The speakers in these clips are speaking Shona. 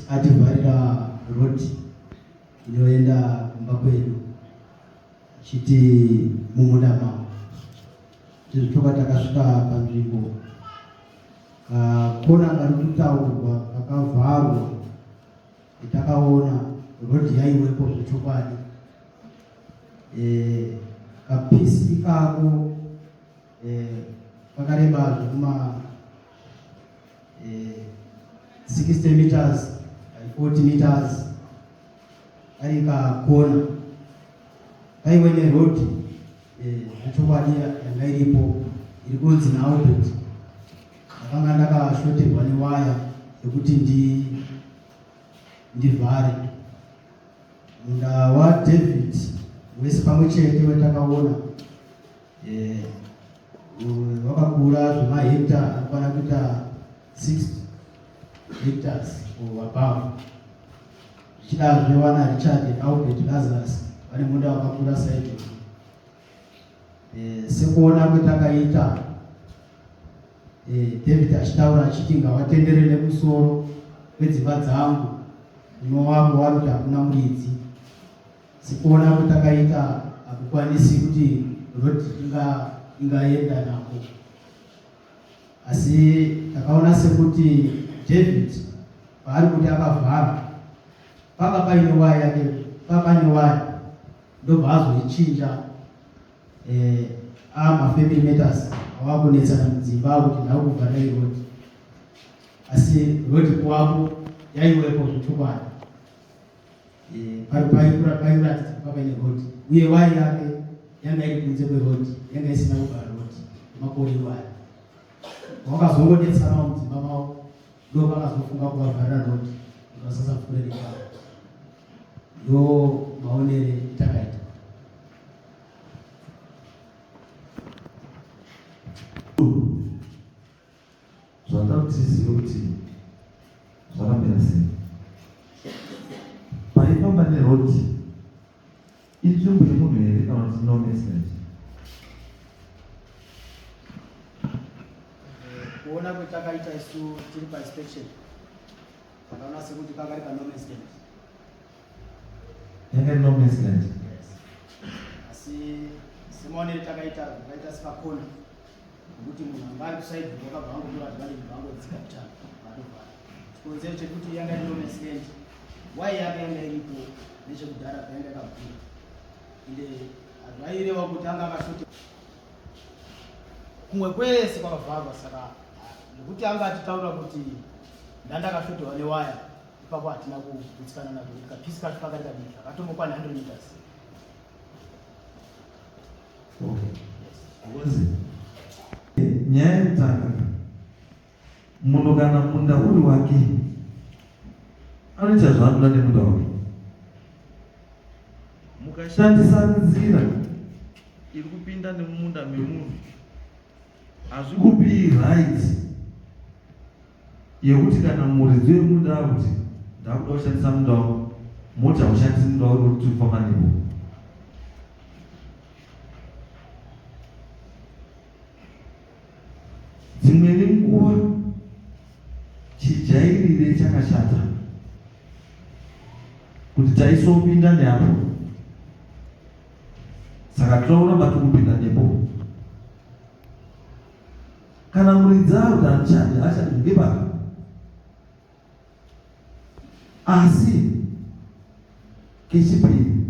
ativharira rodi inoenda kumba kwedu chiti mumunda mavo. Tizvotoka takasvika panzvimbo kona kari kutaurwa kakavharwa, takaona rodi yaiwepo zvechokwadi. Kapisi ikako kakareba zvekuma 60 meters 40 meters ari kakona kaiwe nerodi zvechokwadi yanga iripo iri kunzi naAlbert. Ndakanga ndakashoterwa newaya yekuti ndivhare. Munda waDavid wese pamwe chete wetakaona wakakura zvemahekta anokwana kuita 6 hectares or above. Zvichidazve wana Richard Albert Lazarus vane munda wakakura saizvo. Sekuona kwetakaita David achitaura achiti ngavatenderere musoro kwedzimba dzangu unowangu wari kuti hakuna muridzi. Sekuona kwetakaita hakukwanisi kuti rodi ingaenda napo, asi takaona sekuti David paari kuti akavhara paka paine waya yake, pane waya ndobva azoichinja mafamily matters awakunetsana mudzimba kuti ndakuvharai rodi, asi rodi kuwapo yaiwepo zvechokwadi. Pairatidza papaine rodi uye waya yake yanga iri kunze kwerodi, yanga isina kuvhara rodi nemakore iwaya. Wakazongodetsanawo mudzimba mavo ndo vakazofunga kuvavharira rodi vakasasafurereka. Ndo maonere takaita. Zvada kuti tizive kuti zvakamira sei. Paifamba nerodi inzvimbo yemunhu here kana kuti no management? Kuona kwetakaita isu tiri painspection takaona sekuti kakari ka no management. Yanga no management. Yes. Asi semaonere takaita zvakaita sepakona kuti munhu anga ari kusaidhi wakabva angotora zvivane vangodzika kuchana vatovhara. Chikonzero chekuti yanga iri no management, wai yake yanga iripo nechekudhara payanga yakabvira ende hazvaireva kuti anga akashoti kumwe kwese kwakavharwa. Saka nekuti anga atitaura kuti ndandakashoterwa newaya, ipapo hatina kugutsikana nazvo kuti kapisi kacho pakati kadii akatomokwana 100 meters. Nyaya yekutanga, munhu kana munda uri wake anoita zvaanoda nemunda wake. Mukashandisa nzira iri kupinda nemumunda memunhu, hazvikupi right yekuti kana muridzi wemunda kuti ndakuda kushandisa munda wako, mota ushandisi munda wako kuti ufamba nepo. Dzimweni nguva chijairire chakashata kuti taisopinda neapo, saka tinoona tikupinda nepo. Kana muridzi kuti anoshande ashande ngepari, asi kechipiri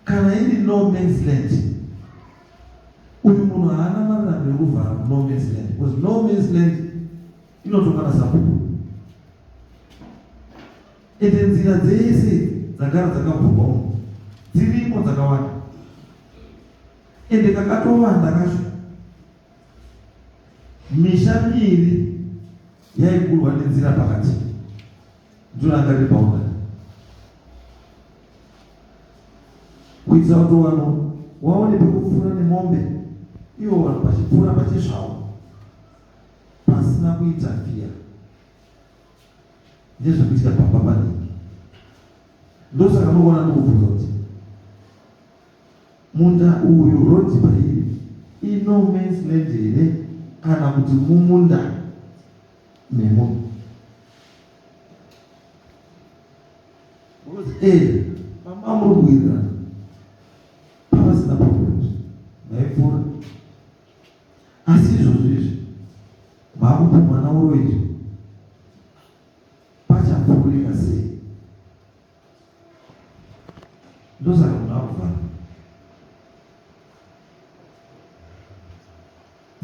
kana iri no man's land, uyu munhu haana mararamiro ekuvhara no man's land, because no man's land inotokana sapupu. Ende nzira dzese dzagara dzakavhurwa dzirimo dzakawanda, ende kakatowanda kacho misha miviri yaigurwa nenzira pakati, ndoranga riri paungana kuitira kuti vanhu waone pekupfuura nemombe, ivo vanhu vachipfuura pachizvavo pasina kuita fiya. Ndezvekuitika pamba maningi. Ndosaka munoona ndokubvunza kuti munda uyu rodi pairi ino man's land here kana kuti mumunda memunhu. Because mama amurwira pasina problems maipfuura asi izvozvo izvi maakupa mwana uroizvi pachapfuurika sei ndosaka munhu akuvhara.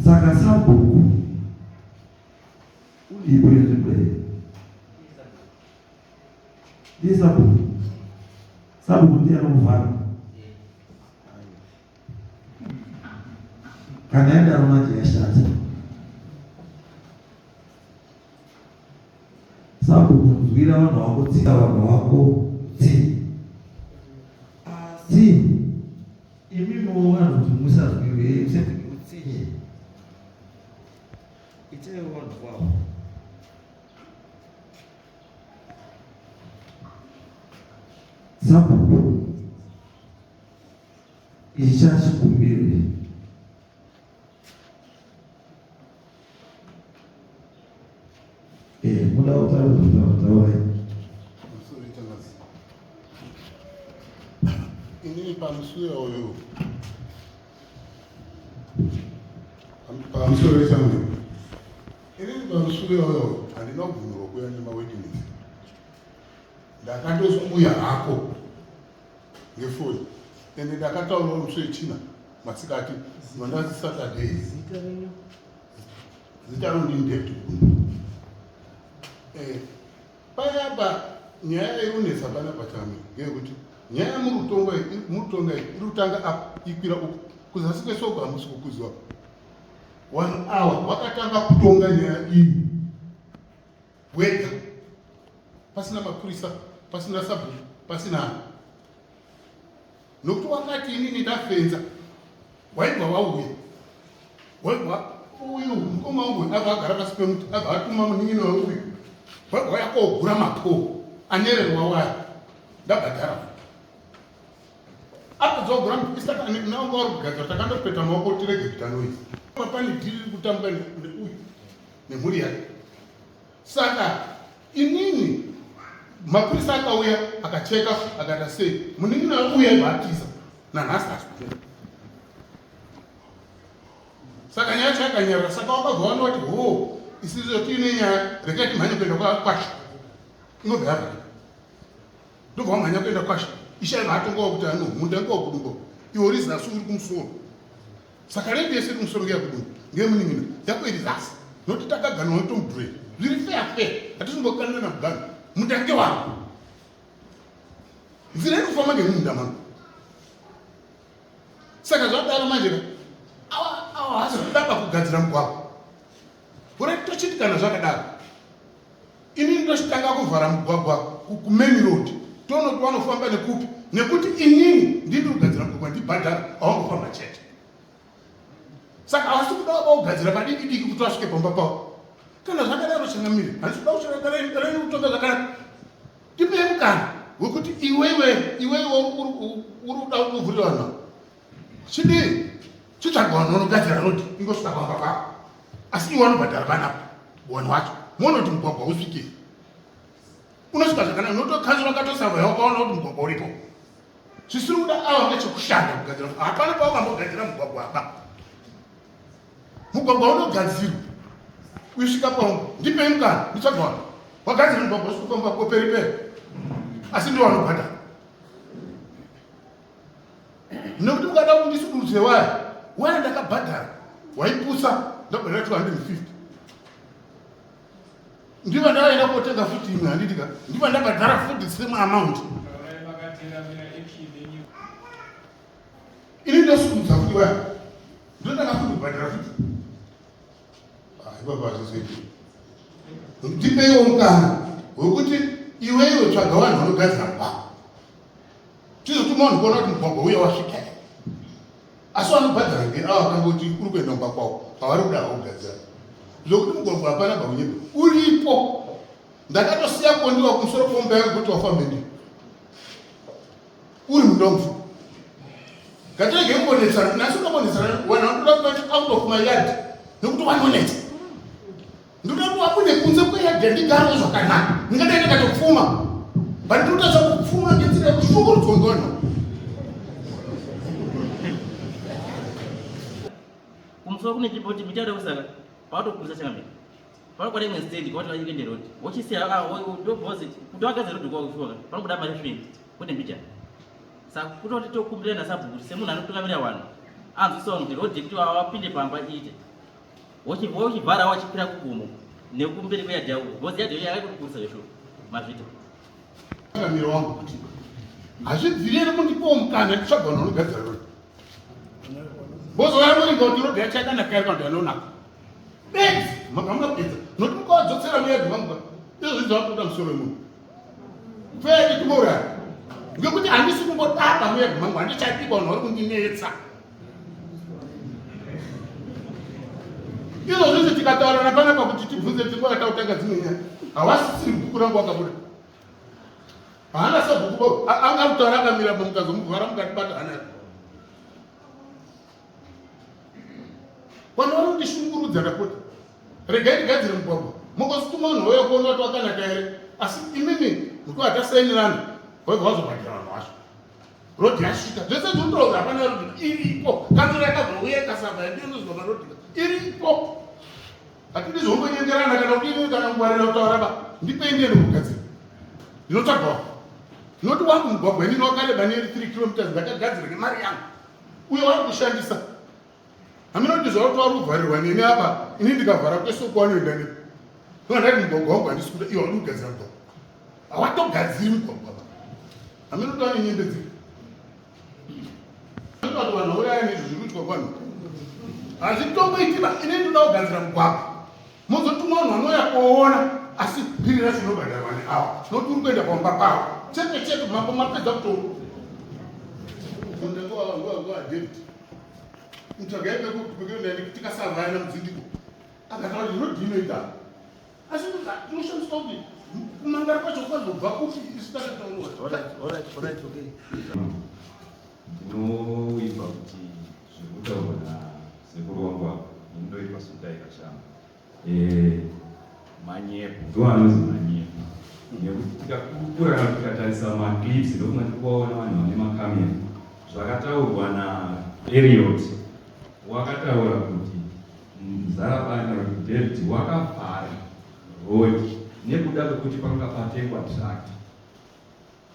Saka sabhuku ulipo yenzvimbo iyi ndiye sabhuku ndiye anomuvhara kana enda romaje yashata sabhuku nzwira vanhu vako tsika vanhu vako tsi asi imimo vanhu kuti musazwire musatikutsiye itewo vanhu vavo sabhuku ichachikumbiri muda utaura ini pamusoro oyo pamusoro changu ini pamusoro oyo handina kubvunirwa kuya nemawedinesi ndakatosouya hako ngefoni ende ndakataurawo musoro china masikati mandazi Saturdays zita rondindebti payapa nyaya yeunesa panapa chame ngekuti nyaya murutonga irutanga apa ikwira uku kuzasi kwesoko hamusi kukuziwa 1 hour wakatanga kutonga nyaya iyi wega pasina mapurisa pasina sabhuku pasina nokuti wakati inini ndafenza waibva wauya waibva uyu mukoma wangu abva agara pasi pemuti abva atuma munin'ini weuyu waibva yakogura mapo anererwa waya ndabhadhara apedzogura naunga wari kugadzira takandopeta maoko tirege kuita noise pane dhiri kutambwa neuyu nemhuri yake. Saka inini mapurisa akauya akacheka akati sei munin'ini auya ibhatisa nanhasi asipera. Saka nyaya chakanyarara. Saka wakabva wanoti ho isizo tiine nyaya rekati mhanye kuenda kwasha inogara ndobva wamhanya kuenda kwasha ishaye vatongowa kuti ano munda ngewakudumbo iwo uri zasi uri kumusoro. Saka redi yese iri kumusoro ngeyakudumbo ngemunin'ina yako iri zasi noti takaganwa notomubhure zviri feafe hatizombokanana nakugana munda ngewako nzira iri kufamba ngemunda mano. Saka zvadaro manje hasi kudaba kugadzira mugwagwa uri tochiti kana zvakadaro inini ndochitanga kuvhara mugwagwa kumain road tonoti vanofamba nekupi nekuti inini ndiri kugadzira mugwagwa ndibhadhara awangofamba chete. Saka havasi kuda kugadzira padiki diki kuti vasvike pamba pavo. Kana zvakadaro changamire handisi kuda kusharakareni kutonga zvakanaka tipei mukana wekuti iwewe uri kuda kuvhurira vanhu chidii chitsvaga vanhu vanogadzira rodi ingosvika pamba pavo asi iwe vanobhadhara vanapa wanhu wacho monoti mugwagwa usvike unosvika zvakanaka notokanzura ukatosavhaya ukaona kuti mugwagwa uripo. Zvisiri kuda ava ngechekushanda kugadzira hapana pavakambogadzira mugwagwa apa. Mugwagwa unogadzirwa kuisvika pangu ndipei mukana nditsvaga vanhu wagadzira mugwagwa usvika pamba koperiperi asi ndiwo vanobhadhara nekuti ukada kundisudurudze waya ndakabhadhara waipusa ndabhadhara 250 ndiva ndavaenda kotenga futi imwe handitika ndiva ndabhadhara futi same amount ini ndosududza futi waya ndotanga futi kubhadhara futi ibaba zvizviti ndipeiwo mukana wekuti iweyo tsvaga vanhu vanogadzira mugwagwa tizotuma vanhu kuona kuti mugwagwa uya wasvika asi vanobhadhara ngeava kangoti uri kuenda mba kwavo pavari kuda kugadzira zvokuti mugwagwa hapana paunyepa uripo. Ndakatosiya kondiwa kumusoro kwomba yako kuti wafambe ndiyo uri mudomfu katirege kubonetsana nasi ukabonetsana vanhu vanoda kuva out of my yard nekuti vanonetsa ndoda kuti wabude kunze kweyadhi ndigaro zvakanaka ndingadai ndakatopfuma bandinotadza kupfuma ngenzira yekushungurudzwa ngono. Kumswa kune chipoti michado kusaka paatokurisa chakamira panokwana imwe stendi kwati vachikende rodi wochisiya deposit kuti wakadze rodi kwakushoka panobuda mari 20 kune mbichana saka kutoti tokumbirana sabhuku kuti semunhu anotungamira vanhu anzwisawo kuti rodi kuti wapinde pamba iite wochivhara wachikwira kugomo nekumberi kweyadhau bhozi yadhau yakakukurisa yesho mazvita mutungamiri wangu kuti hazvibviriri kundipawo mukana nditsvaga vanhu vanogadzira rodi bozoyamuringa kuti rodi yachakanaka iri kantu yanonaka bedzi magamapedza nokuti mukawadzosera muyadhi vangu izvo zvinhu zvavakuda musoro wemunhu kupferi timourari ngekuti handisi kungodaba muyadhi mangu handichadiba vanhu vari kundinetsa izvo zvizvi tikataurana panapa kuti tibvunze tingakatautanga dzimwe nyaya havasisiri bhuku rangu wakabuda haana sabhuku angamutaura akamira mukazomuvhara mukatibata hana vanhu vari kundishungurudza ndapota regai ndigadzire mugwagwa mukosituma munhu wauya kuona kuti wakanaka here asi imimi mukuva tasainirana vaibva vazobhadhira vanhu vacho rodi yasvika zvese zvinotaura hapana rodi iripo kanzura yakabvauya ikasabva yandinozwa marodika iripo hatidi zvongonyengerana kana kudini kana kungwarira kutauraba ndipendieni kugadzira ndinotsvagawo noti wangu mugwagwa inini wakareba neri 3 km ndakagadzira nemari yangu uye wari kushandisa haminoti zvauri vari kuvharirwa neni apa ini ndikavhara kwese kwanoenda nepo ndati mugwagwa wangu handisi kuda iwe uri kugadzira mugwagwa hawatogadziri mugwagwa haminoti wane nyembe dziri kuti vanhu vauraya nezvo zviri kuitwa kwanhu hazvitongoitiva ini ndoda kugadzira mugwagwa mozotuma vanhu vanouya kuona asi piri racho inobhadhara vane ava noti uri kuenda pamba pavo chete chete mambo mapedza kutoa David mtsvagai tikasavhaya namudzindiko akataura kuti ndinodinoita asi tinoshandiswa kuti kumangara kwacho kwazobva kuti isitakataurwa ndinoimba kuti zvekutaura sekuru wangu apa ndoitwa suta ikashama manyepo ndo anozi manyepo nekuti tikakura kana tikatarisa maclips ndokunga tikuvaona vanhu vane makamera zvakataurwa naEliot wakataura kuti Mzarabani kuti David wakavhara rodi nekuda kwekuti panga patengwa tract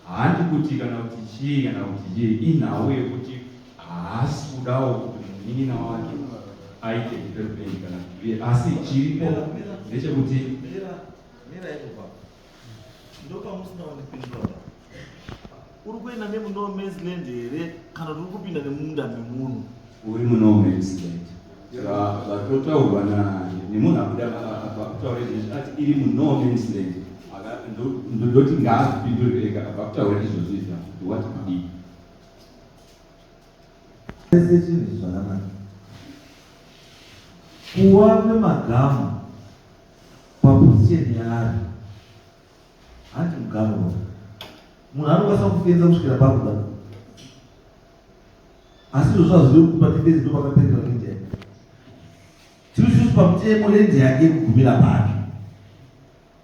handi kuti kana kuti chii kana kuti chii inhawu yekuti haasi kudawo kuti munin'ina wake aite development kana kuti asi chiripo ndechekuti uri kuenda nemuno Mansland here kana uri kupinda nemunda memunhu uri muno Mansland vatotaurwa nemunhu akuda vakutaura izvi ati iri muno Mansland ndoti ngaazvipindurire vakutaura izvozvo izvi kuti wati kudii ese chinhu zvakanaka kuva nemagamu papozisheni yaari handi mugamu munhu anokwanisa kufenza kusvikira pakuda asi izvo zvazviri kupa defense ndo pakapendera kuindia chiri chiri pamutemo lende yake kugumira pake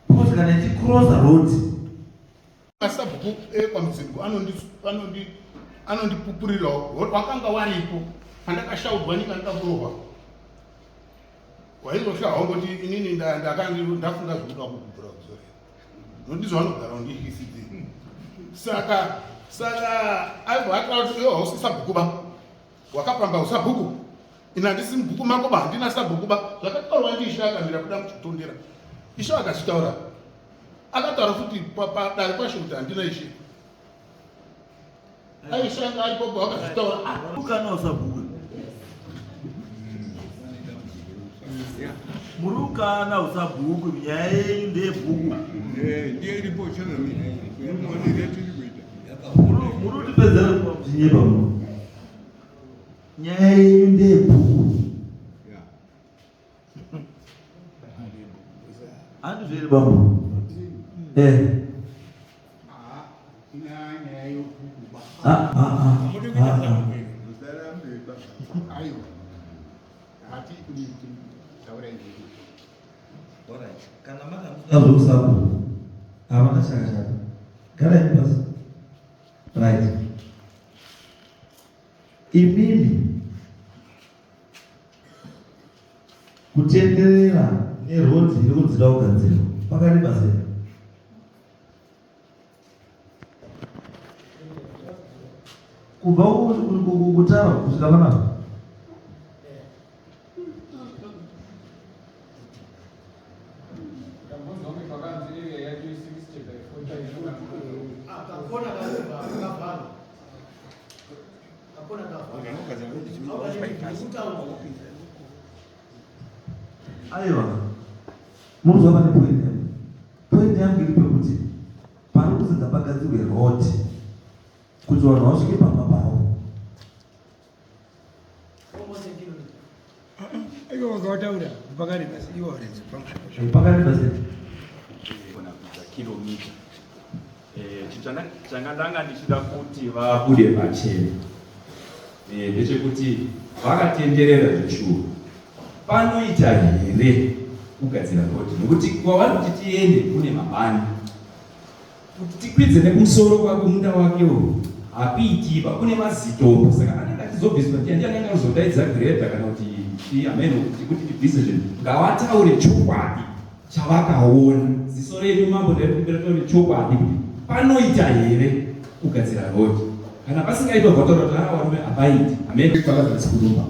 because kana ichikrosa road masabhuku epamudzindiko anondipupurirawo wakanga waripo pandakashaurwa nyika ndikakurohwa waizoshahawo kuti inini ndafunga zvokuda kugubhura kuzore nondizvo vanogara ndihisidzii saka aibva ataura kuti iwe hausi sabhuku ba wakapamba usabhuku ina handisi mubhuku mako ba handina sabhuku ba zvakataurwa ndiishe akamira kuda muchitondera ishe akazvitaura akataura futi padare kwashe kuti handina ishe aishe anga aripopo akazvitaura ukana usabhuku murukana usabhuku nyaya yenyu ndeyebhuku muri kutipedzera kunyeba muno nyaya yenyu ndeyebhuku handizvere bambo kana makamusabu havana chakashata Correct, Pastor? Right. Imimi kutenderera nerodhi iri kunzira kugadzirwa pakareba sei? Kubva kutara kusvika panapa aiwa munzwa pane point yangu. Point yangu iri pekuti pari kuzinga pagadzirwe roti kuti vanhu vasvike pamba pavo. Pakareba sei? Kilomita. Changa ndichida kuti vabude pachena. Ndechekuti vakatenderera zvishuru. Panoita here kugadzira roti nokuti kwavari kuti tiende kune mabani. Kuti tikwidze nekumusoro kwako munda wakewo hapiitiba kune mazitombo saka anenge achizobviswa ndiani anenge azodaidza greda kana kuti ameno kuti tibvise zvinhu ngavataure chokwadi chavakaona. Ziso renyu mambo ndarikumbira chokwadi kuti panoita here kugadzira roti kana pasingaitwa gotoroto varume hapaiti. Ameno kurumba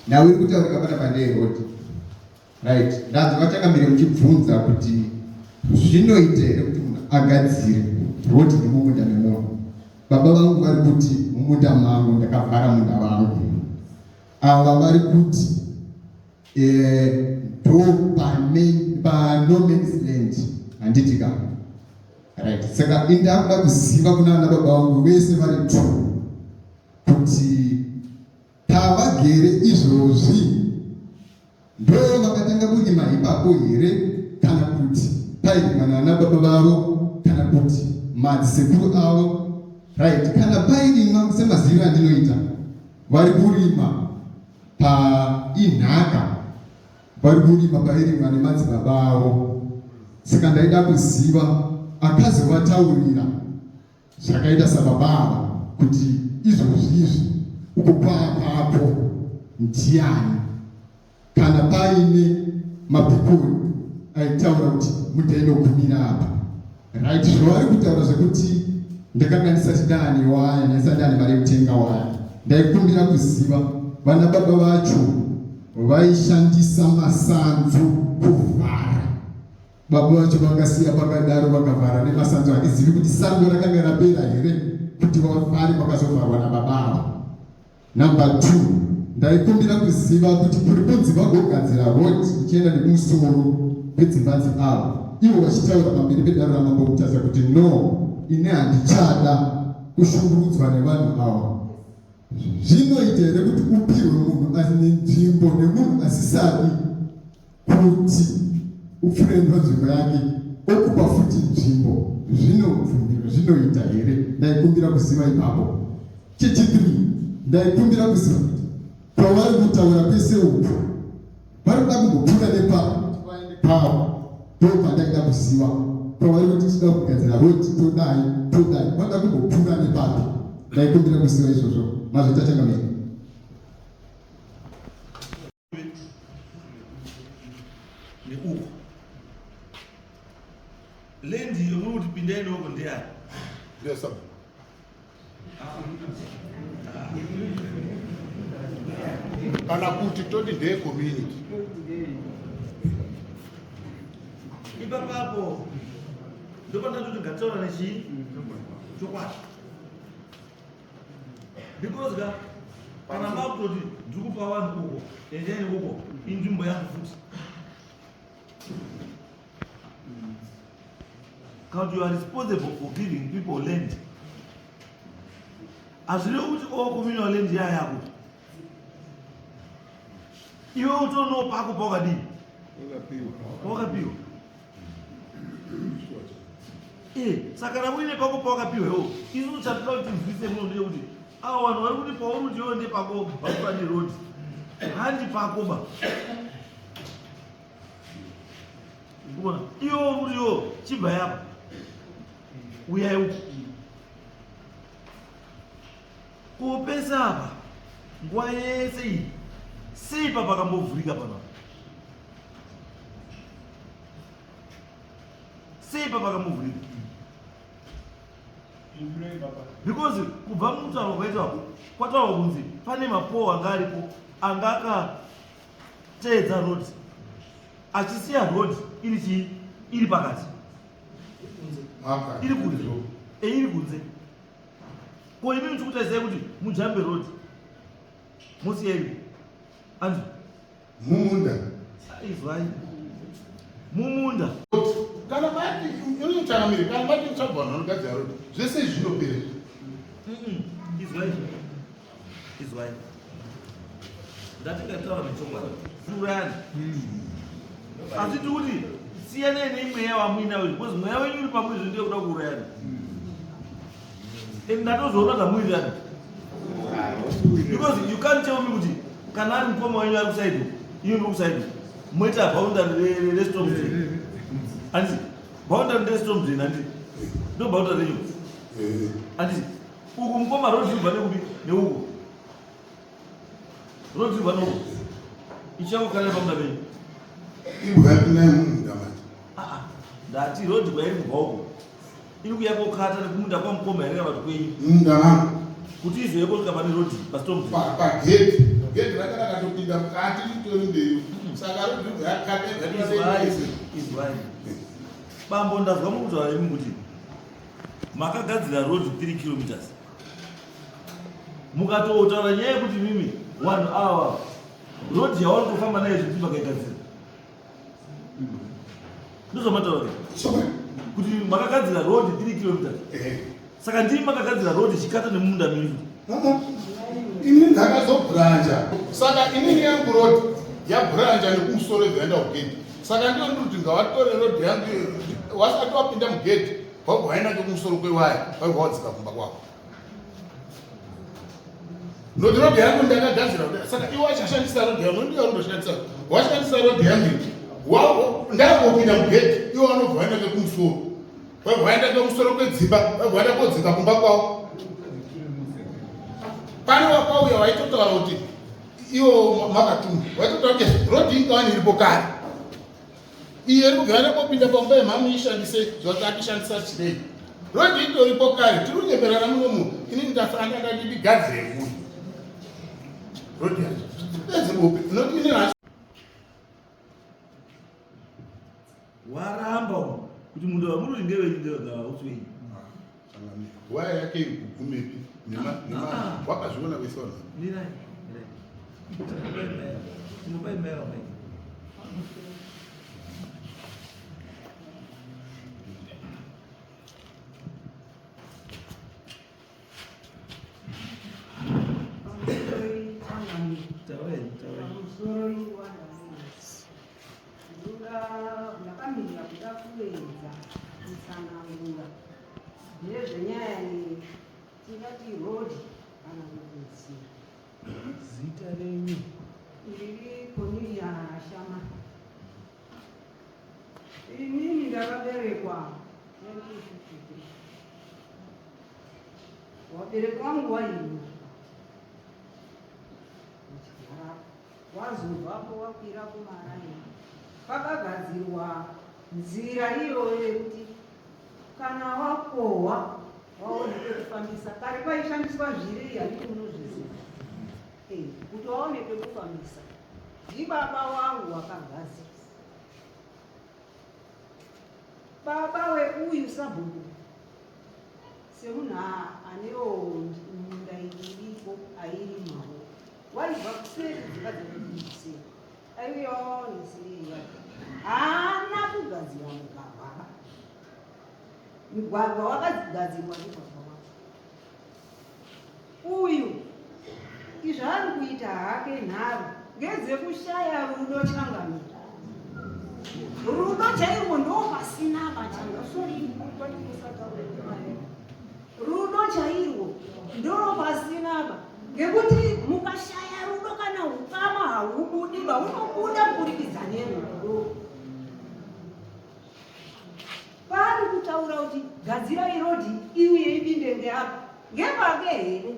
nawe uri kutaurika pana pandee roti right. Ndanzi vachakamire muchibvunza kuti zvinoita here kuti munhu agadzire roti nemumunda memunhu. Baba vangu vari kuti mumunda mangu ndakavhara munda vangu. Ava vari kuti ndo pano man's land handiti ka right. Saka indakuda kuziva kuna vana baba vangu vese vari tu kuti pavagere izvozvi ndo vakatanga kurima ipapo here kana kuti pairimwa nana baba vavo kana kuti madzsekuru avo right. Kana pairimwa semaziviro andinoita vari kurima painhaka vari kurima pairimwa nemadzibaba avo. Saka ndaida kuziva akazovataurira zvakaita sababa ava kuti izvozvizvi uko kwapapo ndiani kana paine mabhukuri aitaura kuti mudainogumira apa right. Zvavari kutaura zvekuti ndakanga ndisati dani waya ndisati dani mari yekutenga waya. Ndaikumbira kuziva vana baba vacho vaishandisa masanzu kuvhara. Baba vacho vakasiya pakadaro vakavhara nemasanzu hakizivi kuti sango rakanga rapera here kuti vavhare pakazovharwa nababa avo. Number 2, ndaikumbira kuziva kuti kuri kunzi vagogadzira roti ichienda nekumusoro kwedzimba avo ivo vachitaura pamberi pedare ramambo kutaza kuti no, ine handichada kushungurudzwa nevanhu ava. Zvinoita here kuti upiwe munhu asine nzvimbo nemunhu asisadi kuti upfurendwa nzvimbo yake okupa futi nzvimbo zvinoita here? Ndaikumbira kuziva ipapo. Chechipiri, ndaikumbira kuziva kuti pavari kutaura pese upo vari kuda kungopfuura nepavo ndo pandaida kuziva pavari kuti tida kugadzira roti todai vanoda kungopfuura nepapo. Ndaikumbira kuziva izvozvo. Mazvitachangamira neuko lendi yomuri kuti pindai neoko ndeani? Ndesaba. Kana kuti toti ndeye community. Ipapapo ndopandati kuti ngatsaura nechi chokwadi because kana makutoti ndikupa vanhu uko endeni uko inzvimbo yangu futi. Because you are responsible for giving people land. Azvile kuti communal land yako iwe utono pako pakadini wakapiwa. Saka namuine pako pawakapiwa iwo isu chatinoda kuti nzwise muno ndeye kuti avo vanhu vari kuti pauri kuti iwo ndepako vakufani rodi handi pako ba kuona iwo kuti iwo chibva yapo uyai uku kupesa apa nguva yese iyi sei papakambovhurika panapa, sei papakambovhurika? Because kubva mutauro kwaitwa kwataurwa kunzi pane mapoho anga aripo anga akateedza rodi achisiya rodi iri pakati, iri kunze, iri kunze. Ko imi muchikutarisai kuti mujambe rodi musiyei anzi mumunda izwai mumunda kana bati unotsamiri kana bati utsabwana unogadzira rodi zvese zvinopera izwai ndatingataura nechokwadi furani hazviti kuti siyanai neimweya wamuina wenyu because mweya wenyu uri pamwe ndiye kuda kuurayani ndatozoona zvamuirani because you can't tell me kuti kana ari mukoma wenyu ari kusaido iyo ndi kusaido moita boundary restorm drain anditi boundary restorm drain anditi ndo boundary renyu anditi uku mukoma rodi zvinobva nekuti neuko rodi zvinobva neuko ichangokana pamunda penyu ibvapinai mumunda mati ndati rodi kwairi kubva uko iri kuya kokata nekumunda kwamukoma here kana kuti kwenyu munda mangu kuti izoyepo kusvika pane rodi pastorm pagedhi gedhi rakada katopinda mukati ritori mberi saka rodi izwai bambo ndazwa mukutaura imi kuti makagadzira rodi 3 kilometers mukatotaura nyaya yekuti mimi 1 hour rodi yawanotofamba naye zvikuti makaigadzira ndozvamataura kuti makagadzira rodi 3 kilometers saka ndii makagadzira rodi chikata nemunda miri ini ndakazobhuranja saka inini yangu rodi yabhuranja nekumusoro vyaenda kugedhi saka ndiyo ndiri kuti ngavatore rodi yangu wasati wapinda mugedhi wabva waenda nekumusoro kwewaya waibva wadzika kumba kwako noti rodi yangu ndakagadzira saka iwe wachashandisa rodi yangu ndiyo rundoshandisa washandisa rodi yangu ndakopinda mugedhi iwe wanobva waenda nekumusoro waibva waenda nekumusoro kwedzimba waibva waenda kodzika kumba kwako pane wakauya waitotaura kuti iwo makatumba waitotaura kuti rodi ingawani iripo kare iye iri kugara kopinda pamba yemhamu ishandise zvati atishandisa chidei rodi itoripo kare tiri kunyemerana munomu ini ndafanira ndati ndigadzire munhu rodi yacho noti ini waramba kuti mundu wamuri ngewenyu ndega uswenyu waya yake iri kugumepi wakazviona vesona mirai tinopaimera mai ndakamira kuda kuedza kusanangura nezvenyaya tingati rodi kana kuti zita renyu ndiri Cornelia Shama. Inini ndakaberekwa 1953. Wabereki wangu waino wazobvapo wakwira kumarani pakagadzirwa nzira iyoyo yekuti kana wakohwa waone pekufambisa. Kare paishandiswa zviri handiti unozviziva kuti waone pekufambisa. Ndibaba wangu wakagadzira. Baba weuyu sabhuku semunhu anewo munda iripo airimawo waibva kuseri dzimba dzekumuseri aiuyawo neseri yake haana kugadzira mugwagwa. Mugwagwa wakagadzirwa nebaba wake. Uyu izvaari kuita hake nharo ngedzekushaya rudo changamira. Rudo chairwo ndo pasina pachanga rudo chairwo ndo pasina pa ngekuti mukashaya rudo kana ukama haubudi ba unobuda kuburikidza nerudo. Pari kuti kutaura kuti gadzirai rodhi iuye ipinde ngeapa ngepake here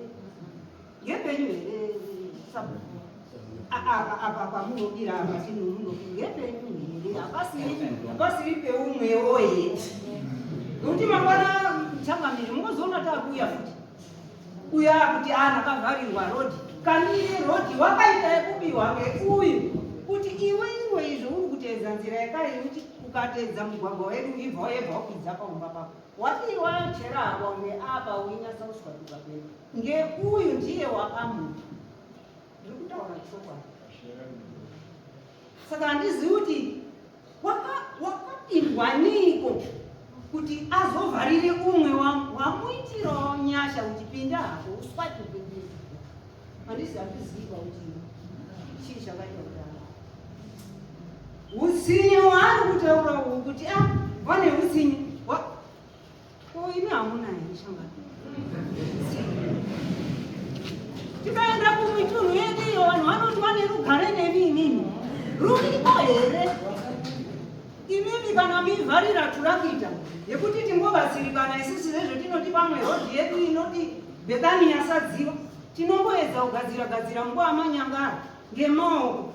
ngepenyu here apa pamunodira apa ngepenyu here hapasiri peumwewo here nokuti mangwana changamiri mungozoona taakuuya futi uya kuti ndakavharirwa rodhi kanire rodhi wakaita yekubiwa ngeuyu kuti iwe izvo uri kuteedza nzira yekare kuti ukatedza mugwagwa wedu ibva yebva wakwidza paumba pako wati wachera hapa ngeapa uinyasa kuswatuka pedu ngeuyu ndiye wakamuta ndiri kutaura chokwadi saka handizivi kuti wakapindwa niko kuti azovharire umwe wamuitirawo nyasha uchipinda hapo uswatuke handiziva kuti chii chakaita kudaro utsinye waari kutaura uhu kuti vane utsinye imi hamuna here shanga tikaenda kumitunhu yedu iyo vanhu vanoti vane rugare nemi imimi ruripo here imimi kana mivharira turakita yekuti tingobatsirikana isisi zvezvetinoti pamwe rodhi yedu inoti bhekani yasadziva tinomboedza kugadzira nguva amanyangara ngemaoko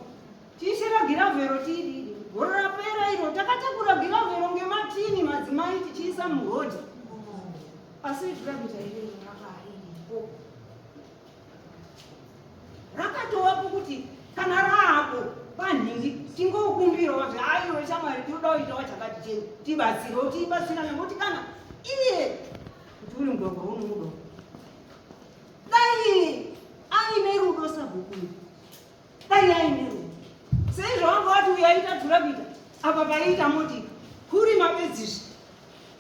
tichera giravhero tididi goro rapera iro takatakura giravhero ngematini madzimai tichiisa murodhi asi turakita iri rakaaripo rakatovapo kuti kana raapo panhingi tingokumbirawo kuti aiwe shamwari tinoda kuitawo chakati chenu tibatsirewo tibatsirane nokuti kana iye kuti uri mugwagwa unomudo dai aine rudo sabhukuru dai aine rudo seizvo vanga vati uyaita turakita apa paiita motika kuri mabedzizvi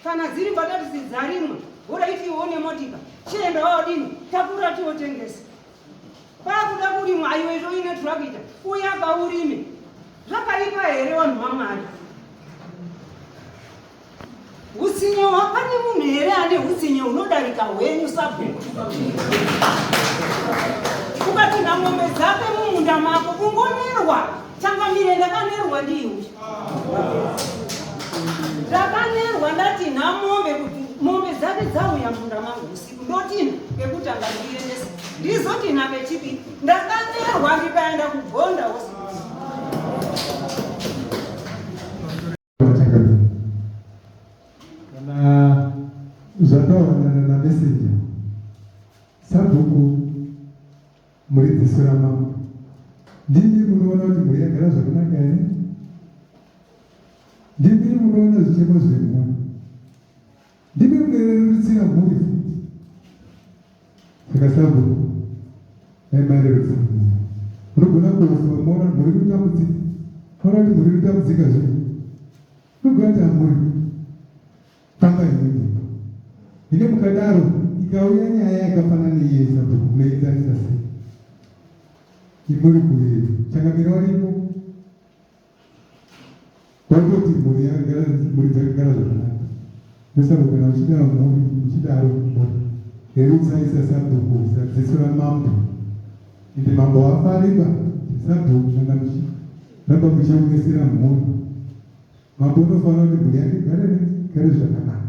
kana dziri batatisi dzarimwe voraitiwo nemotika chienda waodini takura tiwotengesa paakuda kurimwa aiwezvo ine turakita uya kaurime zvakaipa here vanhu vamwari utsinye hwapane munhu here ane utsinye hunodarika hwenyu sabhuku ukati namombe dzake mumunda mako ungonerwa changamire ndakanerwa ndiwe ndakanerwa ndati namombe kuti mombe dzake dzauya munda mangu usiku ndotina ngekutanga ndiendesa ndizoti napechipi ndakanerwa ndikaenda kugonda kana zvakawanana nameseja sabhuku muri dziso ramambo ndimi munoona kuti muri yagara zvakanaka here ndimi munoona zvichemo zvemuna ndimi munorerutsira mhuri futi saka sabhuku aimarerutsa munogona kuofa maona muri kutambudzika maona kuti muri kutambudzika zvino munogona kuti hamuri pamba imweni ine mukadaro ikauya nyaya yakafanana neiye sabhuku munoenzanisa sei imuri kuretu changamira waripo watoti mhuri dzakagara zvakanaka nesabhuku kana uchida mhuri uchidaro rerutsaisa sabhuku sadziso ramambo ende mambo wafariba sabhuku kana muchiramba muchiomesera mhuri mambo unofanira kuti mhuri yake gare zvakanaka